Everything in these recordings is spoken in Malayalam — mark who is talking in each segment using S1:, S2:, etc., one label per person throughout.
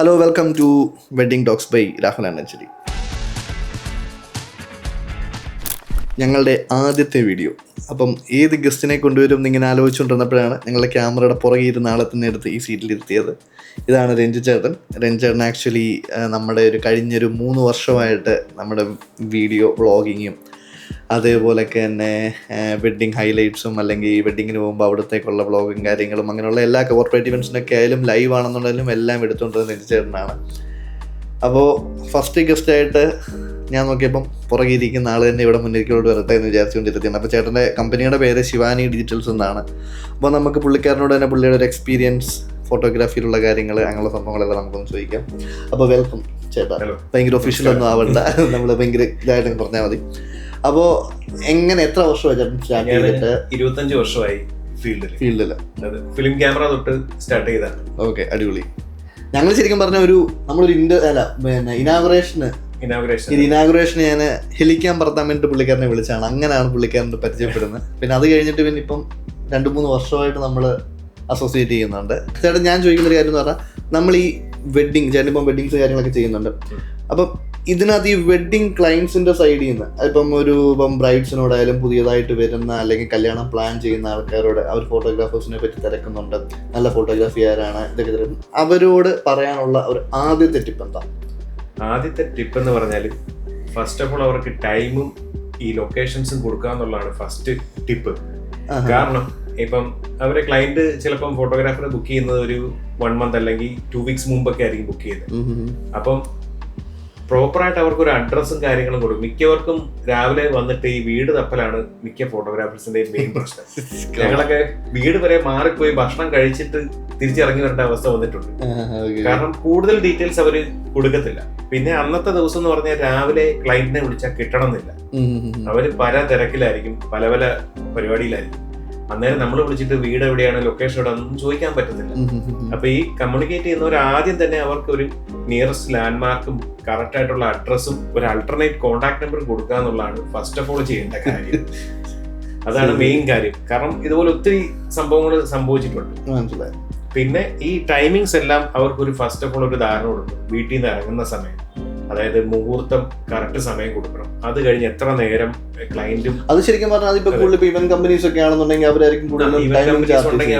S1: Hello, welcome to wedding talks by Rahul Annacheri. ഞങ്ങളുടെ ആദ്യത്തെ വീഡിയോ. അപ്പം ഏത് ഗസ്റ്റിനെ കൊണ്ടുവരും എന്നിങ്ങനെ ആലോചിച്ചുകൊണ്ടിരുന്നപ്പോഴാണ് ഞങ്ങളുടെ ക്യാമറയുടെ പുറകെ ഇരുന്ന ആളെ തന്നെ എടുത്ത് ഈ സീറ്റിലിരുത്തിയത്. ഇതാണ് രഞ്ജിച്ചേട്ടൻ. രഞ്ജിച്ചേട്ടൻ ആക്ച്വലി നമ്മുടെ കഴിഞ്ഞൊരു 3 വർഷമായിട്ട് നമ്മുടെ വീഡിയോ വ്ളോഗിങ്ങും അതേപോലെയൊക്കെ തന്നെ വെഡ്ഡിങ് ഹൈലൈറ്റ്സും അല്ലെങ്കിൽ വെഡ്ഡിങ്ങിന് പോകുമ്പോൾ അവിടത്തേക്കുള്ള വ്ളോഗും കാര്യങ്ങളും അങ്ങനെയുള്ള എല്ലാ കോർപ്പറേറ്റ് ഇവൻറ്റ്സിനൊക്കെ ആയാലും ലൈവ് ആണെന്നുണ്ടെങ്കിലും എല്ലാം എടുത്തുകൊണ്ടിരുന്ന രഞ്ജിച്ചേട്ടനാണ്. അപ്പോൾ ഫസ്റ്റ് ഗസ്റ്റായിട്ട് ഞാൻ നോക്കിയപ്പം പുറകെ ഇരിക്കുന്ന ആൾ തന്നെ ഇവിടെ മുന്നിലേക്കോട്ട് വരട്ടെ എന്ന് വിചാരിച്ചുകൊണ്ടിരുത്തിയാണ്. അപ്പോൾ ചേട്ടൻ്റെ കമ്പനിയുടെ പേര് ശിവാനി ഡിജിറ്റൽസ് എന്നാണ്. അപ്പോൾ നമുക്ക് പുള്ളിക്കാരനോട് തന്നെ പുള്ളിയുടെ ഒരു എക്സ്പീരിയൻസ്, ഫോട്ടോഗ്രാഫിയിലുള്ള കാര്യങ്ങൾ, അങ്ങനെയുള്ള സംഭവങ്ങളെല്ലാം നമുക്കൊന്ന് ചോദിക്കാം. അപ്പോൾ വെൽക്കം ചേട്ടാ. ഭയങ്കര ഒഫീഷ്യലൊന്നും ആവണ്ട, നമ്മൾ ഭയങ്കര ഇതായിട്ട് പറഞ്ഞാൽ മതി. അപ്പോൾ എത്ര വർഷമായി ചേട്ടൻ സ്റ്റാർട്ട് ചെയ്തിട്ട്?
S2: 25 വർഷമായി ഫീൽഡിൽ ഫിലിം ക്യാമറ തൊട്ട് സ്റ്റാർട്ട് ചെയ്താണ്.
S1: ഓക്കെ, അടിപൊളി. ഞങ്ങൾ ശരിക്കും പറഞ്ഞ നമ്മളൊരു ഇനാഗുറേഷന് ഞാൻ ഹെലിക്കാൻ പറത്താൻ വേണ്ടിയിട്ട് പുള്ളിക്കാരനെ വിളിച്ചാണ്. അങ്ങനെയാണ് പുള്ളിക്കാരനെ പരിചയപ്പെടുന്നത്. പിന്നെ അത് കഴിഞ്ഞിട്ട് പിന്നെ ഇപ്പം 2-3 വർഷമായിട്ട് നമ്മൾ അസോസിയേറ്റ് ചെയ്യുന്നുണ്ട്. ചേട്ടൻ ഞാൻ ചോദിക്കുന്ന ഒരു കാര്യം എന്ന് പറഞ്ഞാൽ, നമ്മൾ ഈ ചേട്ടൻ ഇപ്പം വെഡ്ഡിങ്സ് കാര്യങ്ങളൊക്കെ ചെയ്യുന്നുണ്ട്. അപ്പം ഇതിനകത്ത് ഈ വെഡ്ഡിങ് ക്ലയൻസിന്റെ സൈഡിൽ നിന്ന് ഇപ്പം ബ്രൈഡ്സിനോടായാലും പുതിയതായിട്ട് വരുന്ന അല്ലെങ്കിൽ കല്യാണം പ്ലാൻ ചെയ്യുന്ന ആൾക്കാരോട് അവർ ഫോട്ടോഗ്രാഫേഴ്സിനെ പറ്റി തിരക്കുന്നുണ്ട്, നല്ല ഫോട്ടോഗ്രാഫിക്കാരാണ്, ഇതൊക്കെ തിരക്കും. അവരോട് പറയാനുള്ള ഒരു ആദ്യത്തെ ടിപ്പ് എന്താ?
S2: ആദ്യത്തെ ടിപ്പ് എന്ന് പറഞ്ഞാൽ, ഫസ്റ്റ് ഓഫ് ഓൾ അവർക്ക് ടൈമും ഈ ലൊക്കേഷൻസും കൊടുക്കുക എന്നുള്ളതാണ് ഫസ്റ്റ് ടിപ്പ്. കാരണം ഇപ്പം അവരെ ക്ലയന്റ് ചിലപ്പം ഫോട്ടോഗ്രാഫറെ ബുക്ക് ചെയ്യുന്നത് ഒരു 1 മന്ത് അല്ലെങ്കിൽ 2 വീക്സ് മുമ്പൊക്കെ ആയിരിക്കും ബുക്ക് ചെയ്യുന്നത്. അപ്പം പ്രോപ്പറായിട്ട് അവർക്കൊരു അഡ്രസ്സും കാര്യങ്ങളും കൊടുക്കും. മിക്കവർക്കും രാവിലെ വന്നിട്ട് ഈ വീട് തപ്പലാണ് മിക്ക ഫോട്ടോഗ്രാഫേഴ്സിന്റെയും മെയിൻ പ്രശ്നം. ഞങ്ങളൊക്കെ വീട് വരെ മാറിപ്പോയി ഭക്ഷണം കഴിച്ചിട്ട് തിരിച്ചിറങ്ങി വരേണ്ട അവസ്ഥ വന്നിട്ടുണ്ട്. കാരണം കൂടുതൽ ഡീറ്റെയിൽസ് അവര് കൊടുക്കത്തില്ല. പിന്നെ അന്നത്തെ ദിവസം എന്ന് പറഞ്ഞാൽ രാവിലെ ക്ലയന്റിനെ വിളിച്ചാൽ കിട്ടണമെന്നില്ല. അവര് പല തിരക്കിലായിരിക്കും, പല പല പരിപാടിയിലായിരിക്കും. അന്നേരം നമ്മൾ വിളിച്ചിട്ട് വീട് എവിടെയാണ്, ലൊക്കേഷൻ എവിടെ ഒന്നും ചോദിക്കാൻ പറ്റത്തില്ല. അപ്പൊ ഈ കമ്മ്യൂണിക്കേറ്റ് ചെയ്യുന്നവർ ആദ്യം തന്നെ അവർക്ക് ഒരു നിയറസ്റ്റ് ലാൻഡ്മാർക്കും കറക്റ്റ് ആയിട്ടുള്ള അഡ്രസ്സും ഒരു അൾട്ടർനേറ്റ് കോൺടാക്ട് നമ്പറും കൊടുക്കുക എന്നുള്ളതാണ് ഫസ്റ്റ് ഓഫ് ഓൾ ചെയ്യേണ്ട കാര്യം. അതാണ് മെയിൻ കാര്യം. കാരണം ഇതുപോലെ ഒത്തിരി സംഭവങ്ങൾ സംഭവിച്ചിട്ടുണ്ട്. പിന്നെ ഈ ടൈമിങ്സ് എല്ലാം അവർക്കൊരു ഫസ്റ്റ് ഓഫ് ഓൾ ഒരു ധാരണ കൊടുക്കും. വീട്ടിൽ നിന്ന് ഇറങ്ങുന്ന സമയം, അതായത് മുഹൂർത്തം കറക്റ്റ് സമയം കൊടുക്കണം. അത് കഴിഞ്ഞ് എത്ര നേരം ക്ലയന്റും,
S1: അത് ശരിക്കും പറഞ്ഞാൽ ഇപ്പൊ കൂടുതൽ ഇവന്റ് കമ്പനീസ് ഒക്കെ ആണെന്നുണ്ടെങ്കിൽ അവരായിരിക്കും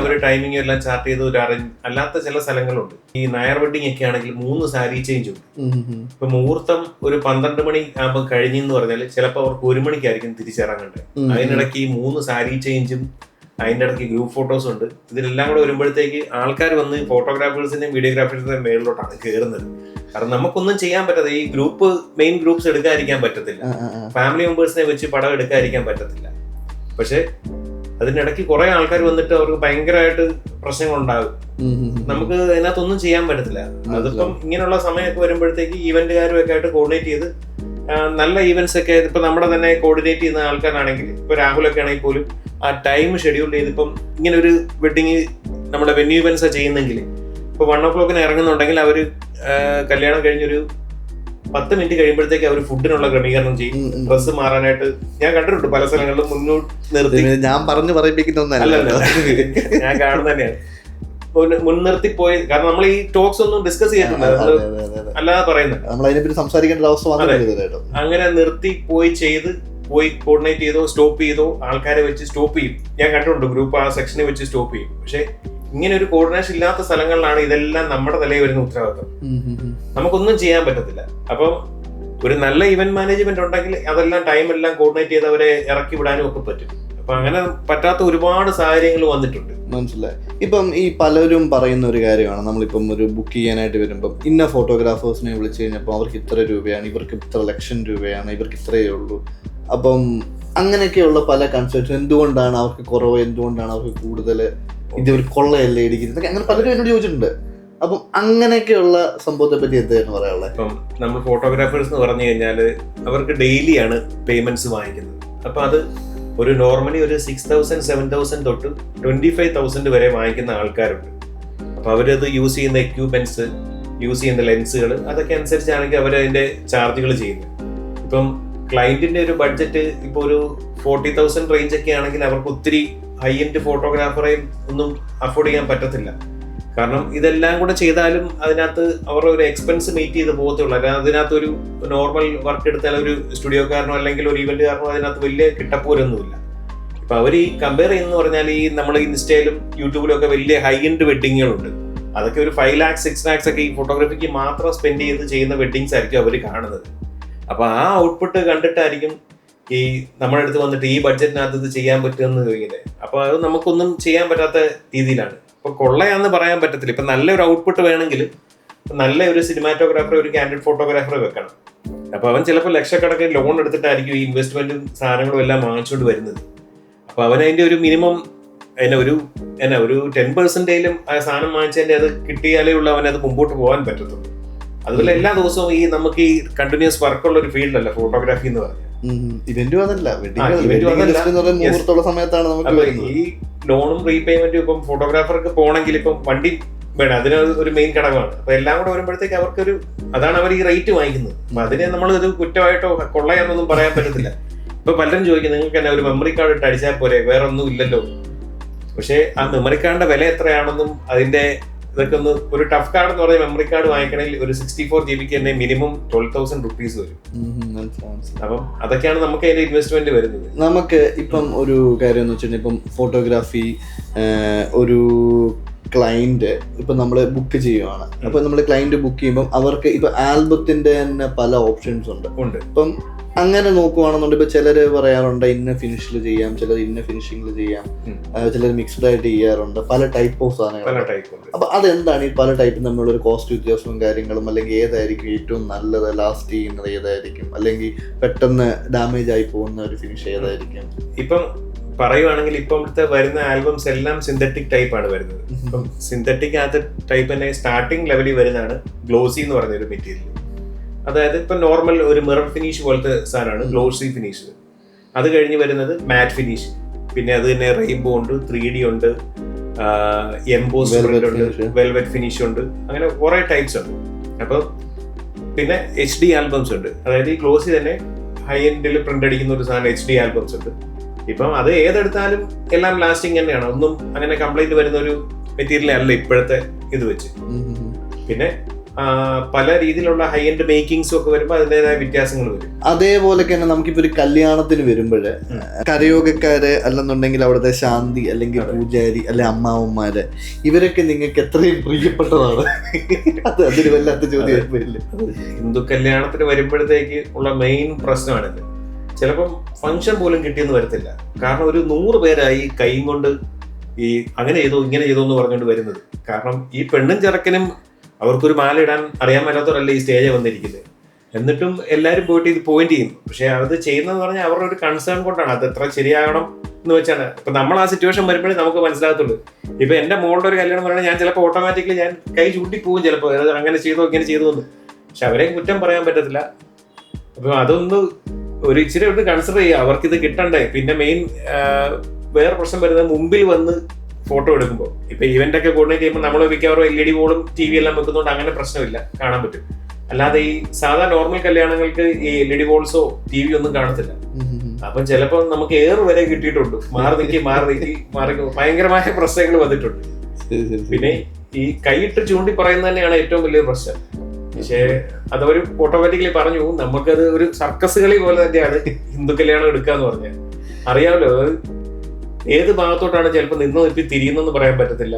S2: അവര് ടൈമിംഗ് എല്ലാം ചാർട്ട് ചെയ്ത് ഒരു അല്ലാത്ത ചില സ്ഥലങ്ങളുണ്ട്. ഈ നായർ വെഡിങ് ഒക്കെ ആണെങ്കിൽ 3 സാരി ചേഞ്ച് ഉണ്ട്. ഇപ്പൊ മുഹൂർത്തം ഒരു 12 മണി ആകുമ്പോൾ കഴിഞ്ഞെന്ന് പറഞ്ഞാൽ ചിലപ്പോൾ അവർക്ക് 1 മണിക്കായിരിക്കും തിരിച്ചിറങ്ങേണ്ടത്. അതിനിടയ്ക്ക് ഈ 3 സാരി ചേഞ്ചും അതിന്റെ ഇടയ്ക്ക് ഗ്രൂപ്പ് ഫോട്ടോസ് ഉണ്ട്. ഇതിലെല്ലാം കൂടെ വരുമ്പോഴത്തേക്ക് ആൾക്കാർ വന്ന് ഫോട്ടോഗ്രാഫേഴ്സിന്റെയും വീഡിയോഗ്രാഫേഴ്സിന്റെയും മേളിലോട്ടാണ് കയറുന്നത്. കാരണം നമുക്കൊന്നും ചെയ്യാൻ പറ്റാതെ ഈ മെയിൻ ഗ്രൂപ്പ്സ് എടുക്കാതിരിക്കാൻ പറ്റത്തില്ല, ഫാമിലി മെമ്പേഴ്സിനെ വെച്ച് പടം എടുക്കാതിരിക്കാൻ പറ്റത്തില്ല. പക്ഷെ അതിനിടയ്ക്ക് കുറെ ആൾക്കാർ വന്നിട്ട് അവർക്ക് ഭയങ്കരമായിട്ട് പ്രശ്നങ്ങളുണ്ടാകും. നമുക്ക് അതിനകത്തൊന്നും ചെയ്യാൻ പറ്റത്തില്ല. അതിപ്പം ഇങ്ങനെയുള്ള സമയമൊക്കെ വരുമ്പോഴത്തേക്ക് ഈവന്റുകാരും ഒക്കെ ആയിട്ട് കോർഡിനേറ്റ് ചെയ്ത് നല്ല ഈവന്റ്സ് ഒക്കെ ഇപ്പൊ നമ്മുടെ തന്നെ കോർഡിനേറ്റ് ചെയ്യുന്ന ആൾക്കാരാണെങ്കിൽ, ഇപ്പൊ രാഹുലൊക്കെ ആണെങ്കിൽ പോലും ആ ടൈം ഷെഡ്യൂൾ ചെയ്ത് ഇപ്പം ഇങ്ങനെ ഒരു വെഡിങ് നമ്മുടെ വെന്യൂ ഇവന്റ്സ് ചെയ്യുന്നെങ്കിൽ ഇപ്പൊ 1 o'clock ഇറങ്ങുന്നുണ്ടെങ്കിൽ അവര് കല്യാണം കഴിഞ്ഞൊരു 10 മിനിറ്റ് കഴിയുമ്പോഴത്തേക്ക് അവർ ഫുഡിനുള്ള ക്രമീകരണം ചെയ്യും. ഡ്രസ്സ് മാറാനായിട്ട് ഞാൻ കണ്ടിട്ടുണ്ട് പല സ്ഥലങ്ങളിലും മുന്നോട്ട് നിർത്തി.
S1: ഞാൻ പറഞ്ഞു
S2: പറയിപ്പിക്കുന്നല്ല, ഞാൻ കാണുന്ന തന്നെയാണ്. മുൻനിർത്തി പോയി. കാരണം നമ്മൾ ഈ ടോക്സ് ഒന്നും ഡിസ്കസ് ചെയ്തിട്ടുണ്ട്, അല്ലാതെ പറയുന്നത്. അങ്ങനെ നിർത്തി പോയി കോർഡിനേറ്റ് ചെയ്തോ സ്റ്റോപ്പ് ചെയ്തോ ആൾക്കാരെ വെച്ച് സ്റ്റോപ്പ് ചെയ്യും. ഞാൻ കണ്ടിട്ടുണ്ട് ഗ്രൂപ്പ് ആ സെക്ഷനെ വെച്ച് സ്റ്റോപ്പ് ചെയ്യും. പക്ഷെ ഇങ്ങനെ ഒരു കോർഡിനേഷൻ ഇല്ലാത്ത സ്ഥലങ്ങളിലാണ് ഇതെല്ലാം നമ്മുടെ തലയിൽ വരുന്ന ഉത്തരവാദിത്വം. നമുക്കൊന്നും ചെയ്യാൻ പറ്റത്തില്ല. അപ്പം ഒരു നല്ല ഇവന്റ് മാനേജ്മെന്റ് ഉണ്ടെങ്കിൽ അതെല്ലാം ടൈമെല്ലാം കോർഡിനേറ്റ് ചെയ്ത് അവരെ ഇറക്കി വിടാനും ഒക്കെ പറ്റും. അപ്പൊ അങ്ങനെ പറ്റാത്ത ഒരുപാട് സാഹചര്യങ്ങൾ വന്നിട്ടുണ്ട്.
S1: മനസ്സിലായി. ഇപ്പം ഈ പലരും പറയുന്ന ഒരു കാര്യമാണ്, നമ്മളിപ്പം ഒരു ബുക്ക് ചെയ്യാനായിട്ട് വരുമ്പം ഇന്ന ഫോട്ടോഗ്രാഫേഴ്സിനെ വിളിച്ചു കഴിഞ്ഞപ്പോൾ അവർക്ക് ഇത്ര രൂപയാണ്, ഇവർക്ക് ഇത്ര ലക്ഷം രൂപയാണ്, ഇവർക്ക് ഇത്രയേ ഉള്ളൂ. അപ്പം അങ്ങനെയൊക്കെയുള്ള പല കൺസെപ്റ്റ്സ്, എന്തുകൊണ്ടാണ് അവർക്ക് കുറവ്, എന്തുകൊണ്ടാണ് അവർക്ക് കൂടുതൽ, ഇതൊരു കൊള്ളയല്ലേ ഇടിക്കുന്നത്, അങ്ങനെ പലരും എന്നോട് ചോദിച്ചിട്ടുണ്ട്. അപ്പം അങ്ങനെയൊക്കെയുള്ള സംഭവത്തെ പറ്റി എന്തായിരുന്നു പറയാനുള്ളത്?
S2: ഇപ്പം നമ്മൾ ഫോട്ടോഗ്രാഫേഴ്സ് എന്ന് പറഞ്ഞു കഴിഞ്ഞാൽ അവർക്ക് ഡെയിലിയാണ് പേയ്മെന്റ്സ് വാങ്ങിക്കുന്നത്. അപ്പൊ അത് ഒരു നോർമലി ഒരു 6,000 7,000 തൊട്ട് 25,000 വരെ വാങ്ങിക്കുന്ന ആൾക്കാരുണ്ട്. അപ്പൊ അവരത് യൂസ് ചെയ്യുന്ന എക്യൂപ്മെന്റ്സ്, യൂസ് ചെയ്യുന്ന ലെൻസുകൾ, അതൊക്കെ അനുസരിച്ചാണെങ്കിൽ അവരതിന്റെ ചാർജുകൾ ചെയ്യുന്നത്. ഇപ്പം ക്ലയന്റിന്റെ ഒരു ബഡ്ജറ്റ് ഇപ്പോൾ ഒരു 40,000 റേഞ്ച് ഒക്കെ ആണെങ്കിൽ അവർക്ക് ഒത്തിരി ഹൈ എൻഡ് ഫോട്ടോഗ്രാഫറെയും ഒന്നും അഫോർഡ് ചെയ്യാൻ പറ്റത്തില്ല. കാരണം ഇതെല്ലാം കൂടെ ചെയ്താലും അതിനകത്ത് അവരുടെ ഒരു എക്സ്പെൻസ് മീറ്റ് ചെയ്ത് പോകത്തുള്ളൂ. അല്ലാതെ അതിനകത്ത് ഒരു നോർമൽ വർക്ക് എടുത്താൽ ഒരു സ്റ്റുഡിയോക്കാരനോ അല്ലെങ്കിൽ ഒരു ഇവന്റുകാരനോ അതിനകത്ത് വലിയ കിട്ടപ്പോരൊന്നുമില്ല. ഇപ്പൊ അവർ ഈ കമ്പയർ ചെയ്യുന്ന പറഞ്ഞാൽ ഈ നമ്മൾ ഇൻസ്റ്റയിലും യൂട്യൂബിലും ഒക്കെ വലിയ ഹൈ എൻഡ് വെഡിങ്ങുകളുണ്ട്. അതൊക്കെ ഒരു 5 lakhs 6 lakhs ഒക്കെ ഈ ഫോട്ടോഗ്രാഫിക്ക് മാത്രം സ്പെൻഡ് ചെയ്ത് ചെയ്യുന്ന വെഡിങ്സ് ആയിരിക്കും അവർ കാണുന്നത്. അപ്പൊ ആ ഔട്ട്പുട്ട് കണ്ടിട്ടായിരിക്കും ഈ നമ്മുടെ അടുത്ത് വന്നിട്ട് ഈ ബഡ്ജറ്റിനകത്ത് ഇത് ചെയ്യാൻ പറ്റുമെന്ന് ചോദിക്കുന്നത്. അപ്പൊ അത് നമുക്കൊന്നും ചെയ്യാൻ പറ്റാത്ത രീതിയിലാണ്. ഇപ്പൊ കൊള്ളയാന്ന് പറയാൻ പറ്റത്തില്ല. ഇപ്പൊ നല്ലൊരു ഔട്ട്പുട്ട് വേണമെങ്കിൽ നല്ല ഒരു സിനിമാറ്റോഗ്രാഫർ, ഒരു കാൻഡിഡ് ഫോട്ടോഗ്രാഫറെ വെക്കണം. അപ്പൊ അവൻ ചിലപ്പോൾ ലക്ഷക്കണക്കിന് ലോൺ എടുത്തിട്ടായിരിക്കും ഈ ഇൻവെസ്റ്റ്മെന്റും സാധനങ്ങളും എല്ലാം വാങ്ങിച്ചുകൊണ്ട് വരുന്നത്. അപ്പൊ അവൻ അതിന്റെ ഒരു മിനിമം ഒരു 10% ആ സാധനം വാങ്ങിച്ചതിന്റെ അത് കിട്ടിയാലേ ഉള്ളൂ അവനത് മുമ്പോട്ട് പോകാൻ പറ്റത്തുള്ളൂ. അതുപോലെ എല്ലാ ദിവസവും ഈ നമുക്ക് ഈ കണ്ടിന്യൂസ് വർക്കുള്ള ഒരു ഫീൽഡല്ല ഫോട്ടോഗ്രാഫി എന്ന് പറഞ്ഞാൽ.
S1: ഇവന്റും അതല്ല, മുഹൂർത്തമുള്ള സമയത്താണ് നമുക്ക്
S2: ഈ ലോണും റീപേയ്മെന്റും. ഇപ്പം ഫോട്ടോഗ്രാഫർക്ക് പോകണമെങ്കിൽ ഇപ്പം വണ്ടി വേണം, അതിന് ഒരു മെയിൻ ഘടകമാണ്. അപ്പൊ എല്ലാം കൂടെ വരുമ്പോഴത്തേക്ക് അവർക്കൊരു അതാണ് അവർ ഈ റേറ്റ് വാങ്ങിക്കുന്നത്. അപ്പൊ അതിനെ നമ്മൾ ഒരു കുറ്റമായിട്ടോ കൊള്ളയാന്നൊന്നും പറയാൻ പറ്റത്തില്ല. ഇപ്പൊ പലരും ചോദിക്കും നിങ്ങൾക്ക് തന്നെ ഒരു മെമ്മറി കാർഡ് ഇട്ട് അടിച്ചാൽ പോരെ, വേറെ ഒന്നും ഇല്ലല്ലോ. പക്ഷെ ആ മെമ്മറി കാർഡിന്റെ വില എത്രയാണെന്നും അതിന്റെ ഇതൊക്കെ ഒന്ന്, ഒരു ടഫ് കാർഡ് എന്ന് പറഞ്ഞ മെമ്മറി കാർഡ് വാങ്ങിക്കണമെങ്കിൽ ഒരു 64 GB തന്നെ മിനിമം 12,000 rupees വരും. അപ്പം അതൊക്കെയാണ് നമുക്ക് അതിന്റെ ഇൻവെസ്റ്റ്മെന്റ് വരുന്നത്.
S1: നമുക്ക് ഇപ്പം ഒരു കാര്യം എന്ന് വെച്ചിട്ടുണ്ടെങ്കിൽ ഇപ്പം ഫോട്ടോഗ്രാഫി ഒരു ക്ലയന്റ് ഇപ്പം നമ്മൾ ബുക്ക് ചെയ്യുവാണ്. അപ്പം നമ്മൾ ക്ലയന്റ് ബുക്ക് ചെയ്യുമ്പോൾ അവർക്ക് ഇപ്പം ആൽബത്തിന്റെ തന്നെ പല ഓപ്ഷൻസ് ഉണ്ട്. ഇപ്പം അങ്ങനെ നോക്കുവാണെന്നുണ്ടെങ്കിൽ ഇപ്പൊ ചിലര് പറയാറുണ്ട് ഇന്ന ഫിനിഷിൽ ചെയ്യാം, ചിലർ ഇന്ന ഫിനിഷിംഗിൽ ചെയ്യാം, ചിലർ മിക്സ്ഡ് ആയിട്ട് ചെയ്യാറുണ്ട്. പല ടൈപ്പ് ഓഫ് സാധനങ്ങൾ. അപ്പൊ അതെന്താണ് ഈ പല ടൈപ്പ് തമ്മിലുള്ള ഒരു കോസ്റ്റ് വ്യത്യാസവും കാര്യങ്ങളും, അല്ലെങ്കിൽ ഏതായിരിക്കും ഏറ്റവും നല്ലത്, ലാസ്റ്റ് ചെയ്യുന്നത് ഏതായിരിക്കും, അല്ലെങ്കിൽ പെട്ടെന്ന് ഡാമേജ് ആയി പോകുന്ന ഒരു ഫിനിഷ് ഏതായിരിക്കും?
S2: ഇപ്പം പറയുവാണെങ്കിൽ ഇപ്പോഴത്തെ വരുന്ന ആൽബംസ് എല്ലാം സിന്തറ്റിക് ടൈപ്പ് ആണ് വരുന്നത്. ഇപ്പം സിന്തറ്റിക് ആദ്യ ടൈപ്പ് തന്നെ സ്റ്റാർട്ടിംഗ് ലെവലിൽ വരുന്നതാണ് ഗ്ലോസി എന്ന് പറഞ്ഞ ഒരു മെറ്റീരിയൽ. അതായത് ഇപ്പൊ നോർമൽ ഒരു മിറർ ഫിനിഷ് പോലത്തെ സാധനമാണ് ഗ്ലോസി ഫിനിഷ്. അത് കഴിഞ്ഞ് വരുന്നത് മാറ്റ് ഫിനിഷ്, പിന്നെ അത് തന്നെ റെയിൻബോ ഉണ്ട്, 3D ഉണ്ട്, എംബോസ് ഉണ്ട്, വെൽവെറ്റ് ഫിനിഷ് ഉണ്ട്, അങ്ങനെ കുറെ ടൈപ്സ് ഉണ്ട്. അപ്പൊ പിന്നെ HD ആൽബംസ് ഉണ്ട്. അതായത് ഈ ഗ്ലോസി തന്നെ ഹൈ എൻഡിൽ പ്രിന്റ് അടിക്കുന്ന ഒരു സാധനം HD ആൽബംസ് ഉണ്ട്. ഇപ്പം അത് ഏതെടുത്താലും എല്ലാം ലാസ്റ്റിംഗ് തന്നെയാണ്. ഒന്നും അങ്ങനെ കംപ്ലൈന്റ് വരുന്ന ഒരു മെറ്റീരിയൽ അല്ല ഇപ്പോഴത്തെ ഇത് വെച്ച്. പിന്നെ പല രീതിയിലുള്ള ഹൈ എൻഡ് മേക്കിങ്സും ഒക്കെ വരുമ്പോൾ അതിൻ്റെതായ വ്യത്യാസങ്ങൾ വരും.
S1: അതേപോലെ തന്നെ നമുക്കിപ്പോ ഒരു കല്യാണത്തിന് വരുമ്പോഴ് കരയോഗക്കാര് അല്ലെന്നുണ്ടെങ്കിൽ അവിടുത്തെ ശാന്തി അല്ലെങ്കിൽ പൂജാരി അല്ലെ അമ്മാവന്മാര്, ഇവരൊക്കെ നിങ്ങൾക്ക് എത്രയും പ്രിയപ്പെട്ടതാണ്? അതൊരു വല്ലാത്ത ചോദ്യം വരില്ല.
S2: ഹിന്ദു കല്യാണത്തിന് വരുമ്പോഴത്തേക്ക് ഉള്ള മെയിൻ പ്രശ്നമാണിത്. ചിലപ്പം ഫംഗ്ഷൻ പോലും കിട്ടിയെന്ന് വരത്തില്ല. കാരണം ഒരു 100 പേരായി കൈ കൊണ്ട് ഈ അങ്ങനെ ചെയ്തോ ഇങ്ങനെ ചെയ്തോ എന്ന് പറഞ്ഞുകൊണ്ട് വരുന്നത്. കാരണം ഈ പെണ്ണും ചെറുക്കനും അവർക്കൊരു മാല ഇടാൻ അറിയാൻ മേലാത്തവരല്ല ഈ സ്റ്റേജിൽ വന്നിരിക്കുന്നത്. എന്നിട്ടും എല്ലാവരും പോയിട്ട് ഇത് പോയിന്റ് ചെയ്യും. പക്ഷെ അത് ചെയ്യുന്നതെന്ന് പറഞ്ഞാൽ അവരുടെ ഒരു കൺസേൺ കൊണ്ടാണ്. അത് എത്ര ശരിയാകണം എന്ന് വെച്ചാണ്. ഇപ്പൊ നമ്മൾ ആ സിറ്റുവേഷൻ വരുമ്പോഴേ നമുക്ക് മനസ്സിലാകത്തുള്ളൂ. ഇപ്പൊ എന്റെ മോളുടെ ഒരു കല്യാണം പറയുന്നത് ഞാൻ ചിലപ്പോൾ ഓട്ടോമാറ്റിക്കലി ഞാൻ കൈ ചൂണ്ടി പോകും ചിലപ്പോൾ, അങ്ങനെ ചെയ്തോ ഇങ്ങനെ ചെയ്തു എന്ന്. പക്ഷെ അവരെ കുറ്റം പറയാൻ പറ്റത്തില്ല. അപ്പൊ അതൊന്ന് ഒരു ഇച്ചിരി ഒന്ന് കൺസിഡർ ചെയ്യുക. അവർക്കിത് കിട്ടണ്ടേ. പിന്നെ മെയിൻ വേറെ പ്രശ്നം വരുന്നത് മുമ്പിൽ വന്ന് ഫോട്ടോ എടുക്കുമ്പോൾ. ഇപ്പൊ ഇവന്റ് ഒക്കെ കോർഡിനേറ്റ് ചെയ്യുമ്പോൾ നമ്മൾ മിക്കവാറും LED ബോളും TV എല്ലാം വെക്കുന്നതുകൊണ്ട് അങ്ങനെ പ്രശ്നമില്ല, കാണാൻ പറ്റും. അല്ലാതെ ഈ സാധാ നോർമൽ കല്യാണങ്ങൾക്ക് ഈ LED ബോൾസോ TV ഒന്നും കാണത്തില്ല. അപ്പം ചിലപ്പോൾ നമുക്ക് വരെ കിട്ടിയിട്ടുണ്ട്. മാറി ഭയങ്കരമായ പ്രശ്നങ്ങൾ വന്നിട്ടുണ്ട്. പിന്നെ ഈ കൈയിട്ട് ചൂണ്ടി പറയുന്നത് തന്നെയാണ് ഏറ്റവും വലിയ പ്രശ്നം. പക്ഷേ അതവര് ഓട്ടോമാറ്റിക്കലി പറഞ്ഞു, നമുക്കത് ഒരു സർക്കസ് കളി പോലെ തന്നെയാണ് ഹിന്ദു കല്യാണം എടുക്കാന്ന് പറഞ്ഞാൽ. അറിയാമല്ലോ, ഏത് ഭാഗത്തോട്ടാണ് ചിലപ്പോൾ നിന്ന് ഇപ്പം തിരിയുന്നെന്ന് പറയാൻ പറ്റത്തില്ല.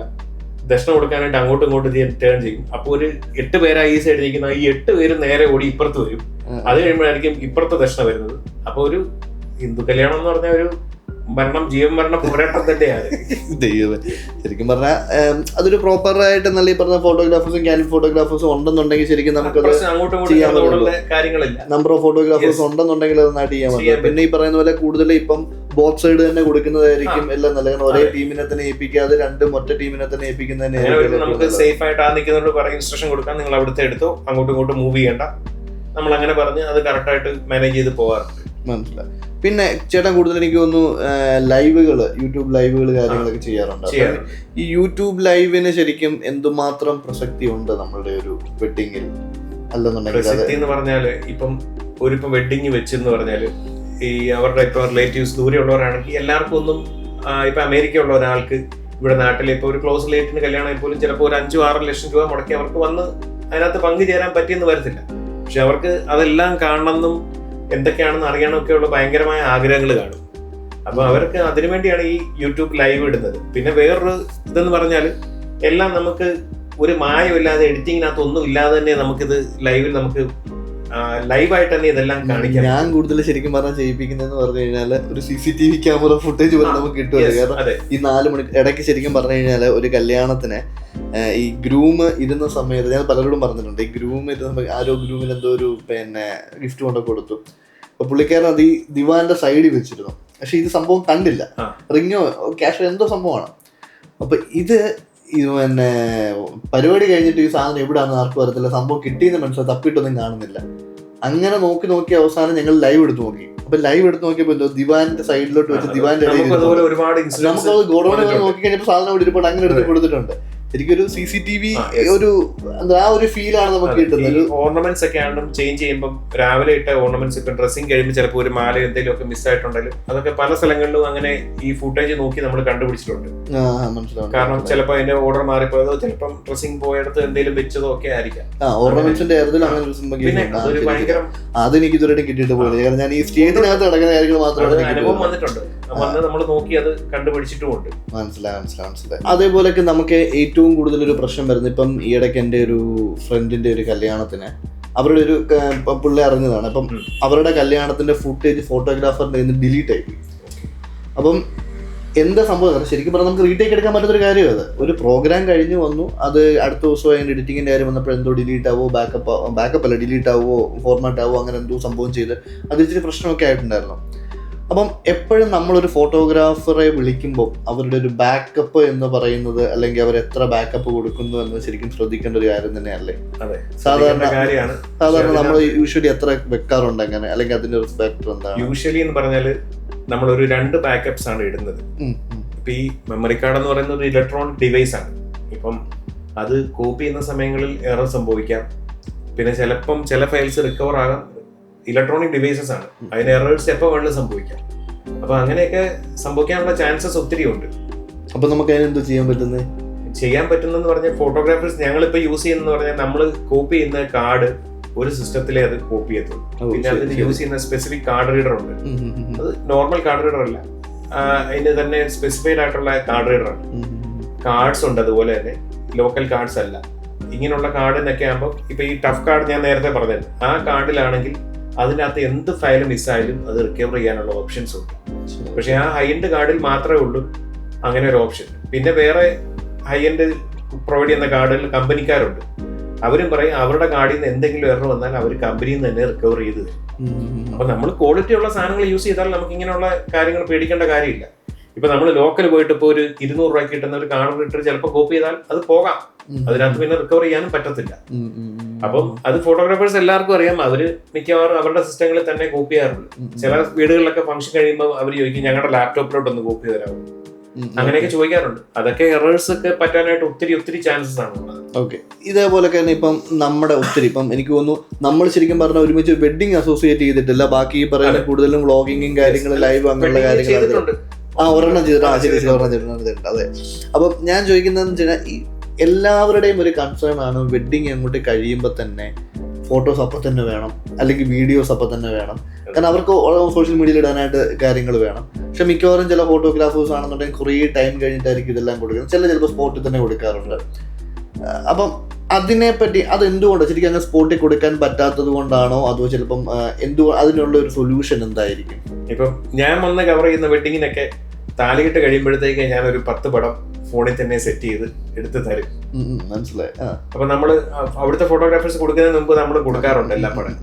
S2: ദക്ഷിണ കൊടുക്കാനായിട്ട് അങ്ങോട്ടും ഇങ്ങോട്ടും ടേൺ ചെയ്യും. അപ്പോൾ ഒരു 8 പേരായി ഈ സൈഡിൽ നിൽക്കുന്ന ഈ 8 പേരും നേരെ ഓടി ഇപ്പുറത്ത് വരും. അത് കഴിയുമ്പോഴായിരിക്കും ഇപ്പുറത്തെ ദക്ഷിണ വരുന്നത്. അപ്പോൾ ഒരു ഹിന്ദു കല്യാണം എന്ന് പറഞ്ഞാൽ ഒരു ജീവൻ മരണ പോരാട്ടം തന്നെയാണ്.
S1: ശരിക്കും പറഞ്ഞാൽ അതൊരു പ്രോപ്പറായിട്ട് നല്ല ഈ പറഞ്ഞ ഫോട്ടോഗ്രാഫേഴ്സും ക്യാൻഡിഡ് ഫോട്ടോഗ്രാഫേഴ്സും ഉണ്ടെന്നുണ്ടെങ്കിൽ ശരിക്കും നമുക്ക് നമ്പർ ഓഫ് ഫോട്ടോഗ്രാഫേഴ്സ് ഉണ്ടെന്നുണ്ടെങ്കിൽ അത് നന്നായിട്ട് ചെയ്യാൻ പറ്റും. പിന്നെ ഈ പറയുന്ന പോലെ കൂടുതൽ ഇപ്പം ബോത്ത് സൈഡ് തന്നെ കൊടുക്കുന്നതായിരിക്കും എല്ലാം നല്ല. കാരണം ഒരേ ടീമിനെ തന്നെ ഏൽപ്പിക്കാതെ രണ്ടും ഒറ്റ ടീമിനെ തന്നെ ഏൽപ്പിക്കുന്നതന്നെ
S2: നമുക്ക് സേഫ് ആയിട്ട് ആ നിൽക്കുന്നവരോട് പറയുന്ന ഇൻസ്ട്രക്ഷൻ കൊടുക്കാൻ, നിങ്ങൾ അവിടുത്തെ എടുത്തോ, അങ്ങോട്ടും ഇങ്ങോട്ടും മൂവ് ചെയ്യണ്ട, നമ്മൾ അങ്ങനെ പറഞ്ഞ് അത് കറക്റ്റായിട്ട് മാനേജ് ചെയ്ത് പോകാറുണ്ട്.
S1: മനസ്സിലായി. പിന്നെ ചേട്ടൻ കൂടുതൽ എനിക്ക് തോന്നുന്നു യൂട്യൂബ് ലൈവുകൾ കാര്യങ്ങളൊക്കെ ചെയ്യാറുണ്ട്. ഈ യൂട്യൂബ് ലൈവിന് ശരിക്കും എന്തുമാത്രം പ്രസക്തി ഉണ്ട് നമ്മളുടെ ഒരു വെഡിങ്ങിൽ?
S2: പ്രസക്തി എന്ന് പറഞ്ഞാല് ഇപ്പം വെഡിങ് വെച്ചെന്ന് പറഞ്ഞാല് ഈ അവരുടെ ഇപ്പൊ റിലേറ്റീവ്സ് ദൂരെ ഉള്ളവരാണെങ്കിൽ എല്ലാവർക്കും ഒന്നും, ഇപ്പൊ അമേരിക്ക ഉള്ള ഒരാൾക്ക് ഇവിടെ നാട്ടിൽ ഇപ്പോൾ ഒരു ക്ലോസ് റിലേറ്റീവിന് കല്യാണം പോലും ചിലപ്പോൾ ഒരു 5-6 ലക്ഷം രൂപ മുടക്കി അവർക്ക് വന്ന് അതിനകത്ത് പങ്കുചേരാൻ പറ്റിയെന്ന് വരത്തില്ല. പക്ഷെ അവർക്ക് അതെല്ലാം കാണണമെന്നും എന്തൊക്കെയാണെന്ന് അറിയണമൊക്കെയുള്ള ഭയങ്കരമായ ആഗ്രഹങ്ങൾ കാണും. അപ്പൊ അവർക്ക് അതിനുവേണ്ടിയാണ് ഈ യൂട്യൂബ് ലൈവ് ഇടുന്നത്. പിന്നെ വേറൊരു ഇതെന്ന് പറഞ്ഞാൽ എല്ലാം നമുക്ക് ഒരു മായമില്ലാതെ എഡിറ്റിങ്ങിനകത്ത് ഒന്നും ഇല്ലാതെ തന്നെ നമുക്കിത് ലൈവിൽ നമുക്ക് ലൈവായിട്ട് തന്നെ ഇതെല്ലാം കാണിക്കാം.
S1: ഞാൻ കൂടുതൽ ശരിക്കും പറഞ്ഞാൽ ചെയ്യിപ്പിക്കുന്നതെന്ന് പറഞ്ഞു കഴിഞ്ഞാൽ ഒരു CCTV ക്യാമറ ഫുട്ടേജ് പോലെ നമുക്ക് കിട്ടുമല്ലോ. കാരണം ഈ 4 മണി ഇടയ്ക്ക് ശരിക്കും പറഞ്ഞു കഴിഞ്ഞാൽ ഒരു കല്യാണത്തിന് ഈ ഗ്രൂം ഇരുന്ന സമയത്ത് ഞാൻ പലരോടും പറഞ്ഞിട്ടുണ്ട്, ഈ ഗ്രൂം ഇരുന്ന ആരോ ഗ്രൂമിന് എന്തോ ഒരു ഗിഫ്റ്റ് കൊണ്ട് കൊടുത്തു. അപ്പൊ പുള്ളിക്കാരൻ അത് ഈ ദിവാന്റെ സൈഡിൽ വെച്ചിരുന്നു. പക്ഷെ ഇത് സംഭവം കണ്ടില്ല, റിങ്ങോ ക്യാഷോ എന്തോ സംഭവമാണ്. അപ്പൊ ഇത് പരിപാടി കഴിഞ്ഞിട്ട് ഈ സാധനം എവിടെയാണെന്ന് ആർക്കും അറിയത്തില്ല, സംഭവം കിട്ടിയെന്ന് മനസ്സിലായി, തപ്പിയിട്ടൊന്നും കാണുന്നില്ല. അങ്ങനെ നോക്കി അവസാനം ഞങ്ങൾ ലൈവ് എടുത്ത് നോക്കി. അപ്പൊ ലൈവ് എടുത്ത് നോക്കിയപ്പോ എന്തോ ദിവാന്റെ സൈഡിലോട്ട് വെച്ച് ദിവാന്റെ നമുക്കത് ഗോഡൌണിൽ നോക്കി കഴിഞ്ഞപ്പോ സാധനം ഇവിടെ ഇരിപ്പുണ്ട്, അങ്ങനെ എടുത്ത് കൊടുത്തിട്ടുണ്ട്. ശരിക്കും ഒരു CCTV ഒരു ആ ഒരു ഫീലാണ് നമുക്ക് കിട്ടുന്നത്.
S2: ഓർണമെന്റ്സ് ഒക്കെ ആണെങ്കിലും ചേഞ്ച് ചെയ്യുമ്പോൾ രാവിലെ ഇട്ട ഓർണമെന്റ്സ് ഇപ്പൊ ഡ്രസ്സിങ് കഴിയുമ്പോൾ ചിലപ്പോൾ ഒരു മാല എന്തെങ്കിലും ഒക്കെ മിസ് ആയിട്ടുണ്ടെങ്കിൽ അതൊക്കെ പല സ്ഥലങ്ങളിലും അങ്ങനെ ഈ ഫുട്ടേജ് നോക്കി നമ്മൾ കണ്ടുപിടിച്ചിട്ടുണ്ട്. കാരണം ചിലപ്പോൾ അതിന്റെ ഓർഡർ മാറിപ്പോയതോ ചിലപ്പോൾ ഡ്രസ്സിങ് പോയടത്ത് എന്തെങ്കിലും വെച്ചതോ ഒക്കെ ആയിരിക്കാം.
S1: ഓർണമെന്റ്സിന്റെ അതെനിക്ക് ഇതുവരെ കിട്ടിയിട്ട് പോയില്ല. കാരണം ഞാൻ ഈ സ്റ്റേജിനകത്ത് നടക്കുന്ന കാര്യങ്ങൾ മാത്രമേ
S2: അനുഭവം വന്നിട്ടുണ്ട്, നമ്മൾ നോക്കി അത് കണ്ടുപിടിച്ചിട്ടുമുണ്ട്.
S1: മനസ്സിലായി. അതേപോലെയൊക്കെ നമുക്ക് ഏറ്റവും കൂടുതൽ ഒരു പ്രശ്നം വരുന്നത് ഇപ്പം ഈയിടയ്ക്ക് എൻ്റെ ഒരു ഫ്രണ്ടിന്റെ ഒരു കല്യാണത്തിന് അവരുടെ ഒരു പുള്ളി അറിഞ്ഞതാണ്. അപ്പം അവരുടെ കല്യാണത്തിന്റെ ഫുട്ടേജ് ഫോട്ടോഗ്രാഫറിന്റെ നിന്ന് ഡിലീറ്റ് ആയി. അപ്പം എന്താ സംഭവം ശരിക്കും പറഞ്ഞാൽ നമുക്ക് റീടേക്ക് എടുക്കാൻ പറ്റുന്നൊരു കാര്യം. അത് ഒരു പ്രോഗ്രാം കഴിഞ്ഞ് വന്നു, അത് അടുത്ത ദിവസം അതിൻ്റെ എഡിറ്റിങ്ങിന്റെ കാര്യം വന്നപ്പോൾ എന്തോ ഡിലീറ്റ് ആവോ ബാക്കപ്പ് അല്ല ഡിലീറ്റ് ആവോ ഫോർമാറ്റ് ആവോ അങ്ങനെ എന്തോ സംഭവം ചെയ്ത് അത് ഇച്ചിരി പ്രശ്നമൊക്കെ ആയിട്ടുണ്ടായിരുന്നു. അപ്പം എപ്പോഴും നമ്മളൊരു ഫോട്ടോഗ്രാഫറെ വിളിക്കുമ്പോൾ അവരുടെ ഒരു ബാക്കപ്പ് എന്ന് പറയുന്നത് അല്ലെങ്കിൽ അവർ എത്ര ബാക്കപ്പ് കൊടുക്കുന്നു എന്ന് ശരിക്കും ശ്രദ്ധിക്കേണ്ട ഒരു കാര്യം തന്നെയല്ലേ? സാധാരണ നമ്മൾ യൂഷ്വലി എത്ര വെക്കാറുണ്ട് അങ്ങനെ, അല്ലെങ്കിൽ അതിന്റെ ഒരു ഫാക്ടർ എന്താണ്?
S2: യൂഷ്വലി എന്ന് പറഞ്ഞാൽ നമ്മളൊരു 2 ബാക്കപ്സ് ആണ് ഇടുന്നത്. ഇപ്പൊ ഈ മെമ്മറി കാർഡ് എന്ന് പറയുന്നത് ഒരു ഇലക്ട്രോണിക് ഡിവൈസ് ആണ്. ഇപ്പം അത് കോപ്പി ചെയ്യുന്ന സമയങ്ങളിൽ എറർ സംഭവിക്കാം. പിന്നെ ചിലപ്പം ചില ഫയൽസ് റിക്കവർ ആകാം. ഇലക്ട്രോണിക് ഡിവൈസസ് ആണ്, അതിന് എറേഴ്സ് എപ്പോൾ വേണമെങ്കിലും സംഭവിക്കാം. അപ്പൊ അങ്ങനെയൊക്കെ സംഭവിക്കാനുള്ള ചാൻസസ് ഒത്തിരി ഉണ്ട്.
S1: അപ്പൊ നമുക്ക് അതിനെന്ത് ചെയ്യാൻ
S2: പറ്റുന്നെന്ന് പറഞ്ഞാൽ ഫോട്ടോഗ്രാഫേഴ്സ് ഞങ്ങളിപ്പോ യൂസ് ചെയ്യുന്ന പറഞ്ഞാൽ നമ്മൾ കോപ്പി ചെയ്യുന്ന കാർഡ് ഒരു സിസ്റ്റത്തിലെ അത് കോപ്പി ചെയ്യത്തുള്ളൂ. പിന്നെ അതിന് യൂസ് ചെയ്യുന്ന സ്പെസിഫിക് കാർഡ് റീഡർ ഉണ്ട്. അത് നോർമൽ കാർഡ് റീഡർ അല്ല, അതിന് തന്നെ സ്പെസിഫൈഡ് ആയിട്ടുള്ള കാർഡ് റീഡർ ആണ്. കാർഡ്സ് ഉണ്ട്, അതുപോലെ തന്നെ ലോക്കൽ കാർഡ്സ് അല്ല. ഇങ്ങനെയുള്ള കാർഡിനൊക്കെ ആകുമ്പോൾ ഇപ്പൊ ഈ ടഫ് കാർഡ് ഞാൻ നേരത്തെ പറഞ്ഞത്, ആ കാർഡിലാണെങ്കിൽ അതിനകത്ത് എന്ത് ഫയൽ മിസ്സായാലും അത് റിക്കവർ ചെയ്യാനുള്ള ഓപ്ഷൻസ് ഉണ്ട്. പക്ഷെ ആ ഹൈ എൻഡ് കാർഡിൽ മാത്രമേ ഉള്ളൂ അങ്ങനെ ഒരു ഓപ്ഷൻ. പിന്നെ വേറെ ഹൈ എൻഡ് പ്രൊവൈഡ് ചെയ്യുന്ന കാർഡിൽ കമ്പനിക്കാരുണ്ട്. അവരും പറയും അവരുടെ കാർഡിൽ നിന്ന് എന്തെങ്കിലും എറർ വന്നാൽ അവർ കമ്പനിയിൽ നിന്ന് തന്നെ റിക്കവർ ചെയ്ത് തരും. അപ്പൊ നമ്മൾ ക്വാളിറ്റി ഉള്ള സാധനങ്ങൾ യൂസ് ചെയ്താൽ നമുക്ക് ഇങ്ങനെയുള്ള കാര്യങ്ങൾ പേടിക്കേണ്ട കാര്യമില്ല. ഇപ്പൊ നമ്മൾ ലോക്കൽ പോയിട്ട് ഇപ്പോൾ ഒരു 200 രൂപയ്ക്ക് കിട്ടുന്ന ഒരു കാർഡ് ഇട്ട് ചിലപ്പോൾ കോപ്പി ചെയ്താൽ അത് പോകാം, അതിനകത്ത് പിന്നെ റിക്കവർ ചെയ്യാനും പറ്റത്തില്ല. അപ്പം അത് ഫോട്ടോഗ്രാഫേഴ്സ് എല്ലാവർക്കും അറിയാം. അവര് മിക്കവാറും അവരുടെ സിസ്റ്റങ്ങളിൽ തന്നെ കോപ്പി ചെയ്യാറുണ്ട്. ചില വീടുകളിലൊക്കെ ഫംഗ്ഷൻ കഴിയുമ്പോൾ അവർ ചോദിക്കും ഞങ്ങളുടെ ലാപ്ടോപ്പിലോട്ട് ഒന്ന് കോപ്പി തരാമോ, അങ്ങനെയൊക്കെ ചോദിക്കാറുണ്ട്. അതൊക്കെ എറേഴ്സ് ഒക്കെ പറ്റാനായിട്ട് ഒത്തിരി ചാൻസസ് ആണ് ഉള്ളത്.
S1: ഓക്കെ, ഇതേപോലെ തന്നെ ഇപ്പം നമ്മുടെ ഇപ്പം എനിക്ക് തോന്നുന്നു നമ്മൾ ശരിക്കും പറഞ്ഞാൽ ഒരുമിച്ച് വെഡിങ് അസോസിയേറ്റ് ചെയ്തിട്ടില്ല. ബാക്കി ഈ പറയുന്ന കൂടുതലും വ്ളോഗിങ്ങും കാര്യങ്ങളും ലൈവ് അങ്ങനെയുള്ള കാര്യങ്ങൾ ഒരെണ്ണം ചെയ്തിട്ടുണ്ട്. അതെ. അപ്പം ഞാൻ ചോദിക്കുന്നതെന്ന് വെച്ചാൽ ഈ എല്ലാവരുടെയും ഒരു കൺസേൺ ആണ് വെഡിങ് അങ്ങോട്ട് കഴിയുമ്പോൾ തന്നെ ഫോട്ടോസ് അപ്പം തന്നെ വേണം, അല്ലെങ്കിൽ വീഡിയോസ് അപ്പം തന്നെ വേണം. കാരണം അവർക്ക് സോഷ്യൽ മീഡിയയിൽ ഇടാനായിട്ട് കാര്യങ്ങൾ വേണം. പക്ഷെ മിക്കവാറും ചില ഫോട്ടോഗ്രാഫേഴ്സ് ആണെന്നുണ്ടെങ്കിൽ കുറേ ടൈം കഴിഞ്ഞിട്ടായിരിക്കും ഇതെല്ലാം കൊടുക്കുന്നത്. ചിലപ്പോൾ സ്പോട്ടിൽ തന്നെ കൊടുക്കാറുണ്ട്. അപ്പം അതിനെപ്പറ്റി അതെന്തുകൊണ്ട് ശരിക്കും അങ്ങനെ സ്പോട്ടിൽ കൊടുക്കാൻ പറ്റാത്തത് കൊണ്ടാണോ, അതോ ചിലപ്പം അതിനുള്ള ഒരു സൊല്യൂഷൻ എന്തായിരിക്കും?
S2: ഇപ്പം ഞാൻ വന്ന് കവർ ചെയ്യുന്ന വെഡിങ്ങിനൊക്കെ താലികെട്ട് കഴിയുമ്പോഴത്തേക്ക് ഞാൻ ഒരു 10 പടം ഫോണിൽ തന്നെ സെറ്റ് ചെയ്ത് എടുത്ത് തരും.
S1: മനസ്സിലായി.
S2: അപ്പൊ നമ്മള് അവിടുത്തെ ഫോട്ടോഗ്രാഫേഴ്സ് കൊടുക്കുന്നതിന് മുമ്പ് നമ്മൾ കൊടുക്കാറുണ്ട് എല്ലാ പടം.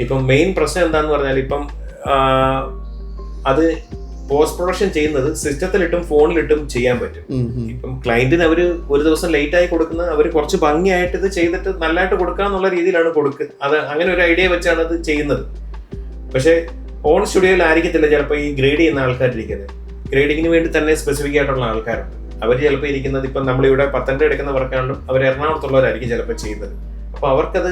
S2: ഇപ്പം മെയിൻ പ്രശ്നം എന്താന്ന് പറഞ്ഞാൽ ഇപ്പം അത് പോസ്റ്റ് പ്രൊഡക്ഷൻ ചെയ്യുന്നത് സിസ്റ്റത്തിലിട്ടും ഫോണിലിട്ടും ചെയ്യാൻ പറ്റും. ഇപ്പം ക്ലയന്റിന് അവര് ഒരു ദിവസം ലേറ്റ് ആയി കൊടുക്കുന്നത് അവർ കുറച്ച് ഭംഗിയായിട്ട് ഇത് ചെയ്തിട്ട് നല്ലതായിട്ട് കൊടുക്കാന്നുള്ള രീതിയിലാണ് അത് അങ്ങനെ ഒരു ഐഡിയ വെച്ചാണ് അത് ചെയ്യുന്നത്. പക്ഷെ ഓൺ സ്റ്റുഡിയോയിൽ ആയിരിക്കത്തില്ല ചിലപ്പോൾ ഈ ഗ്രേഡ് ചെയ്യുന്ന ആൾക്കാരിരിക്കുന്നത്. ഗ്രേഡിങ്ങിന് വേണ്ടി തന്നെ സ്പെസിഫിക് ആയിട്ടുള്ള ആൾക്കാരുണ്ട്. അവർ ചിലപ്പോൾ ഇരിക്കുന്നത് ഇപ്പം നമ്മളിവിടെ പത്തനംതിട്ട എടുക്കുന്ന വർക്കാണെങ്കിലും അവർ എറണാകുളത്തുള്ളവരായിരിക്കും ചിലപ്പോൾ ചെയ്യുന്നത്. അപ്പോൾ അവർക്കത്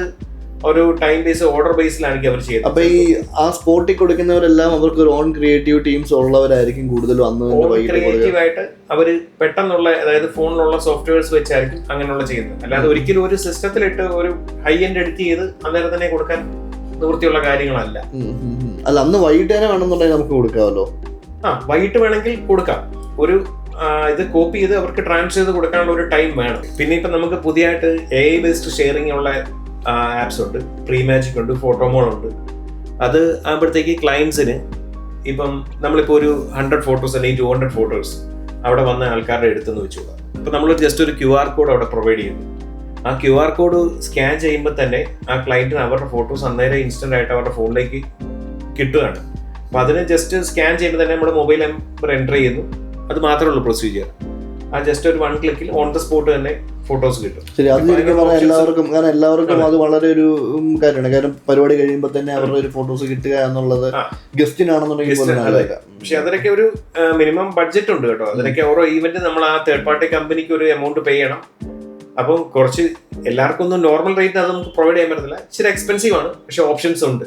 S2: ഒരു ടൈം ബേസ് ഓർഡർ ബേസിലാണെങ്കിൽ അവർ ചെയ്യുന്നത്.
S1: അപ്പൊ ഈ ആ സ്പോട്ടിൽ കൊടുക്കുന്നവരെല്ലാം അവർക്ക് ഒരു ഓൺ ക്രിയേറ്റീവ് ടീംസ് ഉള്ളവരായിരിക്കും കൂടുതലും അന്ന്
S2: ക്രിയേറ്റീവ് ആയിട്ട് അവർ പെട്ടെന്നുള്ള, അതായത് ഫോണിലുള്ള സോഫ്റ്റ്വെയർസ് വെച്ചായിരിക്കും അങ്ങനെയുള്ള ചെയ്യുന്നത്. അല്ലാതെ ഒരിക്കലും ഒരു സിസ്റ്റത്തിലിട്ട് ഒരു ഹൈ എൻഡ് എഡിറ്റ് ചെയ്ത് അന്നേരം തന്നെ കൊടുക്കാൻ നിവൃത്തിയുള്ള കാര്യങ്ങളല്ല.
S1: അല്ല, അന്ന് വൈകിട്ട് തന്നെ വേണമെന്നുണ്ടെങ്കിൽ നമുക്ക് കൊടുക്കാമല്ലോ.
S2: വൈകിട്ട് വേണമെങ്കിൽ കൊടുക്കാം. ഒരു ഇത് കോപ്പി ചെയ്ത് അവർക്ക് ട്രാൻസ്ഫർ ചെയ്ത് കൊടുക്കാനുള്ള ഒരു ടൈം വേണം. പിന്നെ ഇപ്പം നമുക്ക് പുതിയതായിട്ട് AI ബേസ്ഡ് ഷെയറിംഗ് ഉള്ള ആപ്സ് ഉണ്ട്. പ്രീമാജിക് ഉണ്ട്, ഫോട്ടോമോൾ ഉണ്ട്. അത് ആകുമ്പോഴത്തേക്ക് ക്ലയൻസിന് ഇപ്പം നമ്മളിപ്പോൾ ഒരു 100 ഫോട്ടോസ് അല്ലെങ്കിൽ 200 ഫോട്ടോസ് അവിടെ വന്ന ആൾക്കാരുടെ എടുത്തെന്ന് വെച്ചോളാം. അപ്പം നമ്മൾ ജസ്റ്റ് ഒരു QR കോഡ് അവിടെ പ്രൊവൈഡ് ചെയ്യുന്നു. ആ QR കോഡ് സ്കാൻ ചെയ്യുമ്പോൾ തന്നെ ആ ക്ലയന്റിന് അവരുടെ ഫോട്ടോസ് അന്നേരം ഇൻസ്റ്റന്റ് ആയിട്ട് അവരുടെ ഫോണിലേക്ക് കിട്ടുകയാണ്. അപ്പം അതിന് ജസ്റ്റ് സ്കാൻ ചെയ്യുമ്പോൾ തന്നെ നമ്മുടെ മൊബൈൽ നമ്പർ എൻ്റർ ചെയ്യുന്നു. അത് മാത്രമേ ഉള്ളൂ പ്രൊസീജിയർ. ആ ജസ്റ്റ് ഒരു 1 ക്ലിക്കിൽ ഓൺ ദ സ്പോട്ട് തന്നെ ഫോട്ടോസ് കിട്ടും.
S1: ശരി, അത് എല്ലാവർക്കും അത് വളരെ ഒരു കാര്യമാണ്. കാരണം പരിപാടി കഴിയുമ്പോൾ തന്നെ അവരുടെ ഒരു ഫോട്ടോസ് കിട്ടുക എന്നുള്ളത് ഗസ്റ്റിനാണെന്നുണ്ടെങ്കിൽ.
S2: പക്ഷെ അതിനൊക്കെ ഒരു മിനിമം ബഡ്ജറ്റ് ഉണ്ട് കേട്ടോ. അതിനൊക്കെ ഓരോ ഈവന്റ് നമ്മൾ ആ തേർഡ് പാർട്ടി കമ്പനിക്ക് ഒരു എമൗണ്ട് പേ ചെയ്യണം. അപ്പം കുറച്ച് എല്ലാവർക്കും ഒന്നും നോർമൽ റേറ്റ് അത് നമുക്ക് പ്രൊവൈഡ് ചെയ്യാൻ പറ്റത്തില്ല. ഇച്ചിരി എക്സ്പെൻസീവ് ആണ്, പക്ഷെ ഓപ്ഷൻസ് ഉണ്ട്.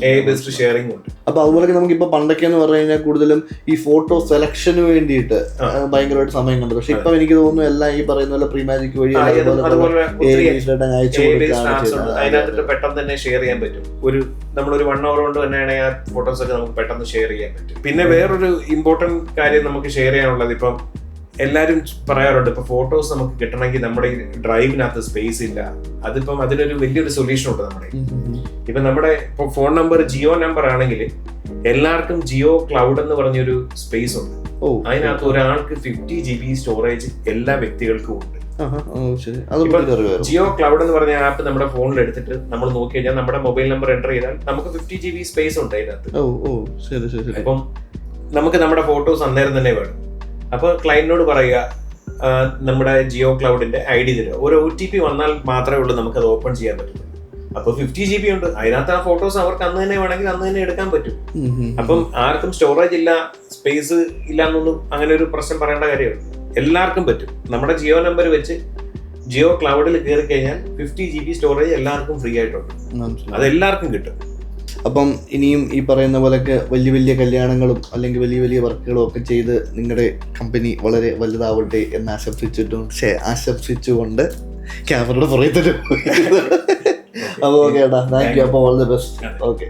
S2: AI ബേസ്ഡ് ഷെയറിംഗ് ഉണ്ട്.
S1: അപ്പൊ അതുപോലെ നമുക്ക് ഇപ്പൊ പണ്ടൊക്കെ എന്ന് പറഞ്ഞു കഴിഞ്ഞാൽ കൂടുതലും ഈ ഫോട്ടോ സെലക്ഷന് വേണ്ടിയിട്ട് ഭയങ്കരമായിട്ട് സമയം കണ്ടത്. പക്ഷെ ഇപ്പൊ എനിക്ക് തോന്നുന്നു എല്ലാം ഈ പറയുന്ന പോലെ പ്രീമാജിക് വഴി
S2: അതിനകത്ത് പെട്ടെന്ന് തന്നെ ഷെയർ ചെയ്യാൻ പറ്റും. നമ്മളൊരു 1 hour കൊണ്ട് തന്നെയാണ് ആ ഫോട്ടോസ് ഒക്കെ നമുക്ക് പെട്ടെന്ന് ഷെയർ ചെയ്യാൻ പറ്റും. പിന്നെ വേറൊരു ഇമ്പോർട്ടന്റ് കാര്യം നമുക്ക് ഷെയർ ചെയ്യാനുള്ളത്, ഇപ്പം എല്ലാവരും പറയാറുണ്ട് ഇപ്പൊ ഫോട്ടോസ് നമുക്ക് കിട്ടണമെങ്കിൽ നമ്മുടെ ഡ്രൈവിനകത്ത് സ്പേസ് ഇല്ല. അതിപ്പം അതിനൊരു വലിയൊരു സൊല്യൂഷൻ ഉണ്ട്. ഇപ്പൊ നമ്മുടെ ഇപ്പൊ ഫോൺ നമ്പർ ജിയോ നമ്പർ ആണെങ്കിൽ എല്ലാവർക്കും ജിയോ ക്ലൗഡ് എന്ന് പറഞ്ഞൊരു സ്പേസ് ഉണ്ട്. അതിനകത്ത് ഒരാൾക്ക് 50 GB സ്റ്റോറേജ് എല്ലാ വ്യക്തികൾക്കും ഉണ്ട്. ജിയോ ക്ലൗഡ് എന്ന് പറഞ്ഞ ആപ്പ് നമ്മുടെ ഫോണിൽ എടുത്തിട്ട് നമ്മൾ നോക്കി കഴിഞ്ഞാൽ നമ്മുടെ മൊബൈൽ നമ്പർ എൻ്റർ ചെയ്താൽ നമുക്ക് 50 GB സ്പേസ് ഉണ്ട് അതിനകത്ത്. അപ്പം നമുക്ക് നമ്മുടെ ഫോട്ടോസ് അന്നേരം തന്നെ വേണം. അപ്പോൾ ക്ലയന്റിനോട് പറയുക നമ്മുടെ ജിയോ ക്ലൗഡിന്റെ ID തരിക. ഒരു OTP വന്നാൽ മാത്രമേ ഉള്ളൂ നമുക്ക് അത് ഓപ്പൺ ചെയ്യാൻ പറ്റുള്ളൂ. അപ്പോൾ 50 GB ഉണ്ട്, അതിനകത്ത് ആ ഫോട്ടോസ് അവർക്ക് അന്ന് തന്നെ വേണമെങ്കിൽ അന്ന് തന്നെ എടുക്കാൻ പറ്റും. അപ്പം ആർക്കും സ്റ്റോറേജ് ഇല്ല, സ്പേസ് ഇല്ല എന്നൊന്നും അങ്ങനെ ഒരു പ്രശ്നം പറയേണ്ട കാര്യമില്ല. എല്ലാവർക്കും പറ്റും. നമ്മുടെ ജിയോ നമ്പർ വെച്ച് ജിയോ ക്ലൗഡിൽ കയറി കഴിഞ്ഞാൽ 50 GB സ്റ്റോറേജ് എല്ലാവർക്കും ഫ്രീ ആയിട്ടുണ്ട്. അത് എല്ലാവർക്കും കിട്ടും.
S1: അപ്പം ഇനിയും ഈ പറയുന്ന പോലെയൊക്കെ വലിയ വലിയ കല്യാണങ്ങളും അല്ലെങ്കിൽ വലിയ വലിയ വർക്കുകളും ഒക്കെ ചെയ്ത് നിങ്ങളുടെ കമ്പനി വളരെ വലുതാവട്ടെ എന്ന് ആശംസിച്ചുകൊണ്ട് ക്യാമറയുടെ പുറകെ തന്നെ പോയി. അപ്പോൾ ഓക്കെ ഏട്ടാ, താങ്ക് യു. അപ്പോൾ ഓൾ ദി ബെസ്റ്റ്. ഓക്കെ.